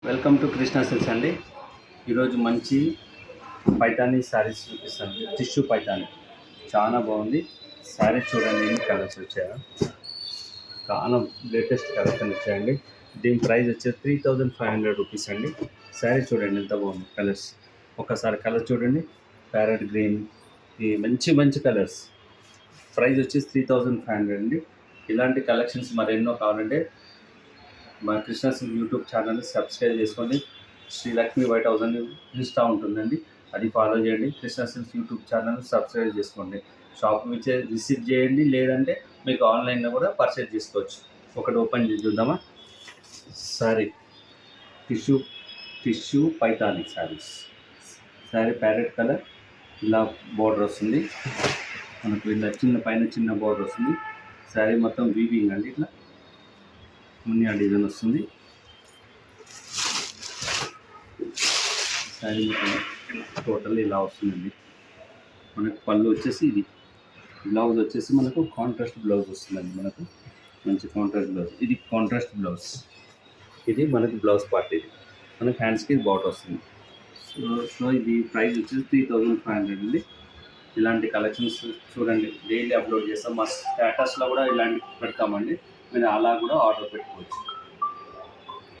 Welcome to Krishna silks అండి. ఈరోజు మంచి పైతానీ శారీస్ చూపిస్తాను. టిష్యూ పైతానీ చాలా బాగుంది. శారీస్ చూడండి, ఎన్ని కలర్స్ వచ్చాయో, చాలా లేటెస్ట్ కలెక్షన్ వచ్చాయండి. దీని ప్రైస్ వచ్చేసి 3500 రూపీస్ అండి. శారీ చూడండి ఎంత బాగుంది, కలర్స్ ఒకసారి కలర్ చూడండి. ప్యారెట్ గ్రీన్, ఈ మంచి మంచి కలర్స్. ప్రైస్ వచ్చేసి 3500 అండి. ఇలాంటి కలెక్షన్స్ మరెన్నో కావాలంటే మా కృష్ణా సిల్క్ యూట్యూబ్ ఛానల్ని సబ్స్క్రైబ్ చేసుకోండి. శ్రీలక్ష్మి వైట్ హౌస్ అని ఇన్స్టా ఉంటుందండి, అది ఫాలో చేయండి. కృష్ణా సిల్క్ యూట్యూబ్ ఛానల్ని సబ్స్క్రైబ్ చేసుకోండి. షాప్ విజిట్ చేయండి, లేదంటే మీకు ఆన్లైన్లో కూడా పర్చేజ్ చేసుకోవచ్చు. ఒకటి ఓపెన్ చేసి చూద్దామా. Sorry, tissue Paithani saris. Sari parrot colour, ఇలా బోర్డర్ వస్తుంది మనకు, ఇలా చిన్న బోర్డర్ వస్తుంది. శారీ మొత్తం వీవింగ్ అండి, ఇట్లా మునియా డిజైన్ వస్తుంది. శారీ మొత్తం టోటల్ ఇలా వస్తుందండి. మనకు పళ్ళు వచ్చేసి ఇది, బ్లౌజ్ వచ్చేసి మనకు కాంట్రాస్ట్ బ్లౌజ్ వస్తుందండి. మనకు మంచి కాంట్రాస్ట్ బ్లౌజ్, ఇది కాంట్రాస్ట్ బ్లౌజ్. ఇది మనకు బ్లౌజ్ పార్ట్, ఇది మనకు హ్యాండ్స్కి బాట్ వస్తుంది. సో ఇది ప్రైస్ వచ్చేసి 3500 అండి. ఇలాంటి కలెక్షన్స్ చూడండి, డైలీ అప్లోడ్ చేస్తాం. మా స్టేటస్లో కూడా ఇలాంటి పెడతామండి, మీరు అలా కూడా ఆర్డర్ పెట్టుకోవచ్చు.